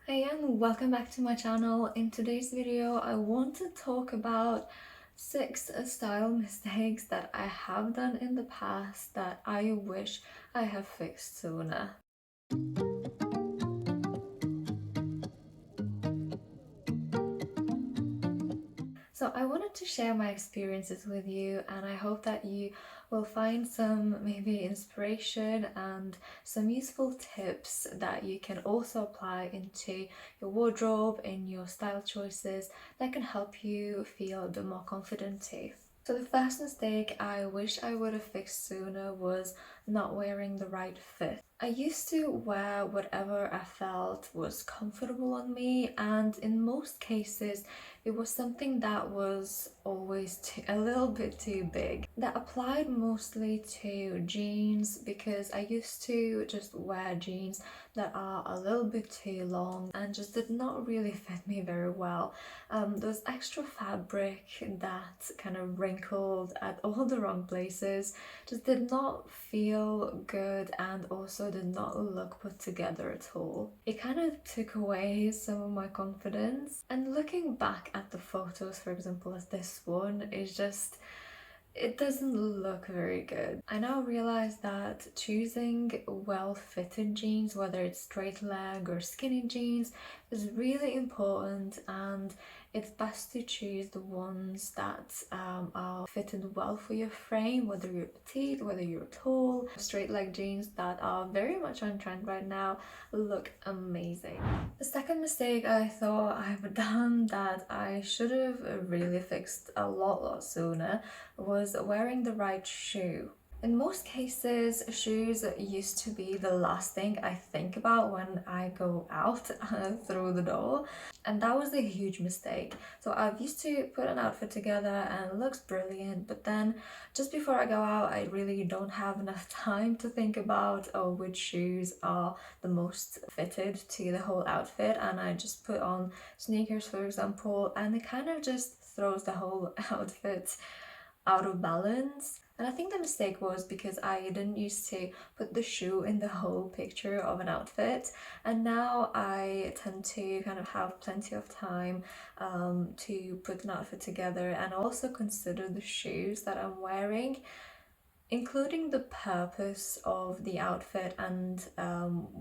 Hey and welcome back to my channel. In today's video I want to talk about 6 style mistakes that I have done in the past that I wish I have fixed sooner. So I wanted to share my experiences with you, and I hope that you will find some maybe inspiration and some useful tips that you can also apply into your wardrobe and your style choices that can help you feel a bit more confident too. So the first mistake I wish I would have fixed sooner was not wearing the right fit. I used to wear whatever I felt was comfortable on me, and in most cases it was something that was always a little bit too big. That applied mostly to jeans because I used to just wear jeans that are a little bit too long and just did not really fit me very well. Those extra fabric that kind of wrinkled at all the wrong places just did not feel good and also did not look put together at all. It kind of took away some of my confidence, and looking back at the photos, for example, as this one, is just it doesn't look very good. I now realize that choosing well-fitted jeans, whether it's straight leg or skinny jeans, is really important, and it's best to choose the ones that are fitted well for your frame, whether you're petite, whether you're tall. Straight leg jeans that are very much on trend right now look amazing. The second mistake I thought I've done that I should have really fixed a lot sooner was wearing the right shoe. In most cases, shoes used to be the last thing I think about when I go out through the door, and that was a huge mistake. So I've used to put an outfit together and it looks brilliant, but then just before I go out, I really don't have enough time to think about which shoes are the most fitted to the whole outfit, and I just put on sneakers, for example, and it kind of just throws the whole outfit out of balance. And I think the mistake was because I didn't used to put the shoe in the whole picture of an outfit, and now I tend to kind of have plenty of time to put an outfit together and also consider the shoes that I'm wearing, including the purpose of the outfit and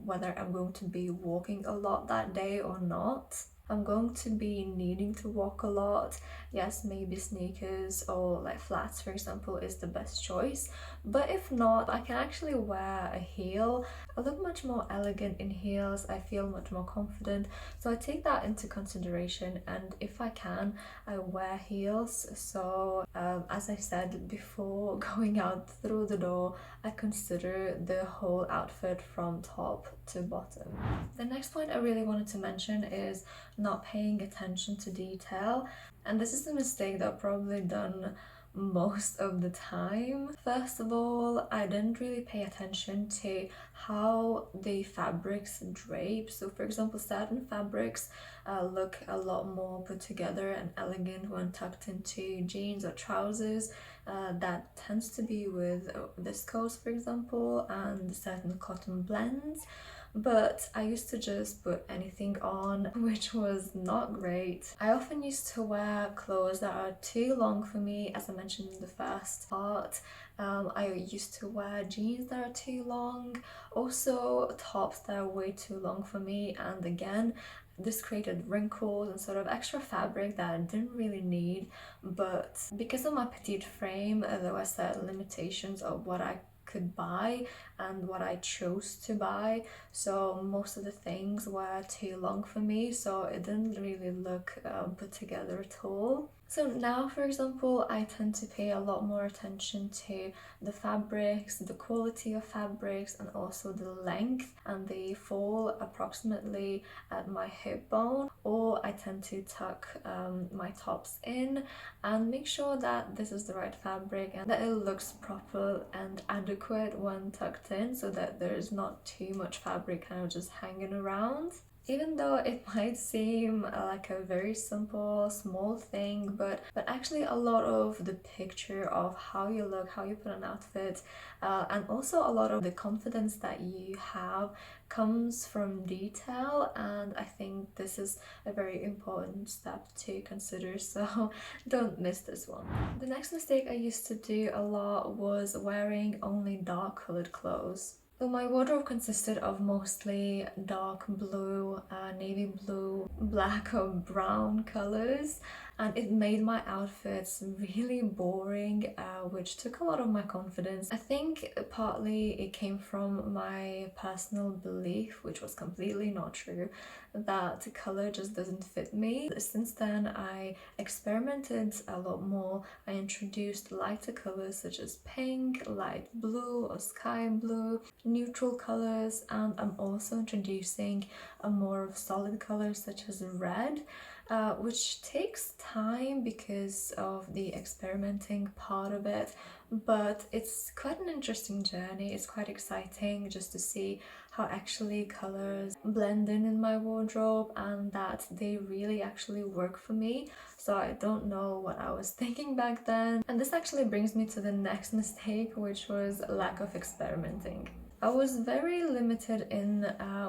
whether I'm going to be walking a lot that day or not. I'm going to be needing to walk a lot. Yes, maybe sneakers or like flats, for example, is the best choice. But if not, I can actually wear a heel. I look much more elegant in heels. I feel much more confident. So I take that into consideration, and if I can, I wear heels. So as I said before, going out through the door, I consider the whole outfit from top to bottom. The next point I really wanted to mention is not paying attention to detail, and this is a mistake that I've probably done most of the time. First of all, I didn't really pay attention to how the fabrics drape. So for example, certain fabrics look a lot more put together and elegant when tucked into jeans or trousers. That tends to be with viscose, for example, and certain cotton blends. But I used to just put anything on, which was not great. I often used to wear clothes that are too long for me, as I mentioned in the first part. I used to wear jeans that are too long, also tops that are way too long for me, and again, this created wrinkles and sort of extra fabric that I didn't really need. But because of my petite frame, there were certain limitations of what I could buy and what I chose to buy, so most of the things were too long for me, so it didn't really look put together at all. So now, for example, I tend to pay a lot more attention to the fabrics, the quality of fabrics, and also the length, and they fall approximately at my hip bone, or I tend to tuck my tops in and make sure that this is the right fabric and that it looks proper and adequate when tucked in, so that there's not too much fabric kind of just hanging around. Even though it might seem like a very simple, small thing, but actually a lot of the picture of how you look, how you put an outfit, and also a lot of the confidence that you have comes from detail, and I think this is a very important step to consider, so don't miss this one. The next mistake I used to do a lot was wearing only dark colored clothes. So my wardrobe consisted of mostly dark blue, navy blue, black or brown colors, and it made my outfits really boring, which took a lot of my confidence. I think partly it came from my personal belief, which was completely not true, that color just doesn't fit me. Since then, I experimented a lot more. I introduced lighter colors such as pink, light blue or sky blue, neutral colors, and I'm also introducing a more of solid colors such as red, which takes time because of the experimenting part of it, but it's quite an interesting journey. It's quite exciting just to see how actually colors blend in my wardrobe and that they really actually work for me. So I don't know what I was thinking back then. And this actually brings me to the next mistake, which was lack of experimenting. I was very limited in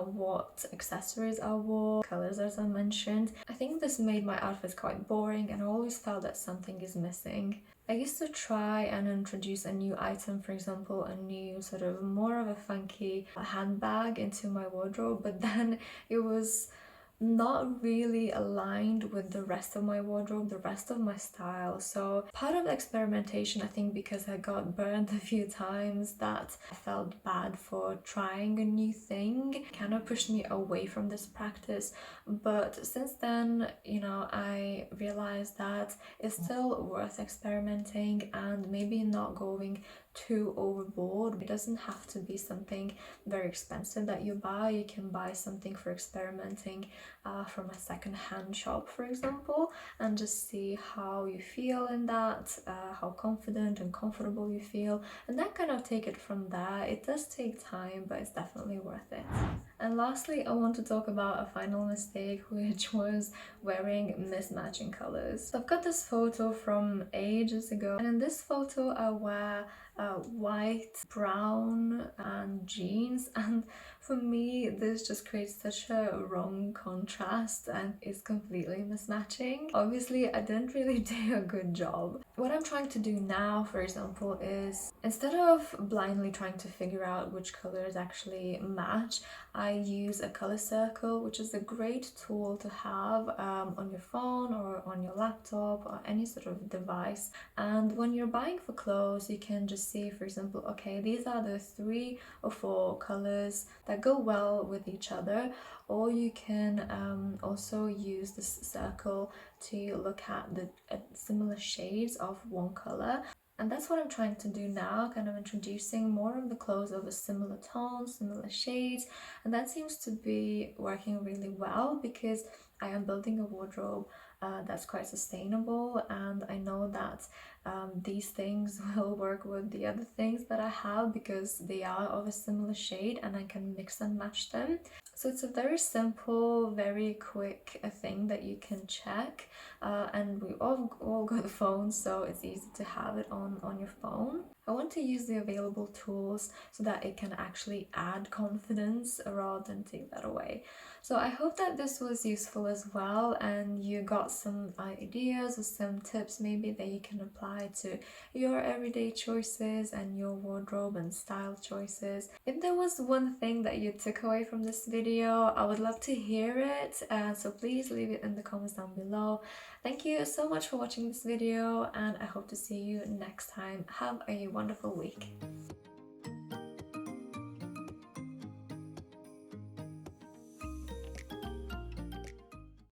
what accessories I wore, colors as I mentioned. I think this made my outfits quite boring and I always felt that something is missing. I used to try and introduce a new item, for example, a new sort of more of a funky handbag into my wardrobe, but then it was not really aligned with the rest of my wardrobe, the rest of my style. So part of the experimentation, I think because I got burned a few times, that I felt bad for trying a new thing, kind of pushed me away from this practice. But since then, you know, I realized that it's still worth experimenting and maybe not going too overboard. It doesn't have to be something very expensive that you buy. You can buy something for experimenting from a second-hand shop, for example, and just see how you feel in that, how confident and comfortable you feel, and then kind of take it from there. It does take time, but it's definitely worth it. And lastly, I want to talk about a final mistake, which was wearing mismatching colors. So I've got this photo from ages ago, and in this photo I wear white, brown and jeans, and for me this just creates such a wrong contrast and is completely mismatching. Obviously I didn't really do a good job. What I'm trying to do now, for example, is instead of blindly trying to figure out which colors actually match, I use a color circle, which is a great tool to have on your phone or on your laptop or any sort of device. And when you're buying for clothes, you can just see, for example, okay, these are the 3 or 4 colors that go well with each other. Or you can also use this circle to look at the similar shades of one color. And that's what I'm trying to do now, kind of introducing more of the clothes of a similar tone, similar shades, and that seems to be working really well because I am building a wardrobe that's quite sustainable, and I know that these things will work with the other things that I have because they are of a similar shade and I can mix and match them. So it's a very simple, very quick thing that you can check, and we all got phones, so it's easy to have it on your phone. I want to use the available tools so that it can actually add confidence rather than take that away. So I hope that this was useful as well and you got some ideas or some tips maybe that you can apply to your everyday choices and your wardrobe and style choices. If there was one thing that you took away from this video, I would love to hear it, so please leave it in the comments down below. Thank you so much for watching this video and I hope to see you next time. Have a wonderful week.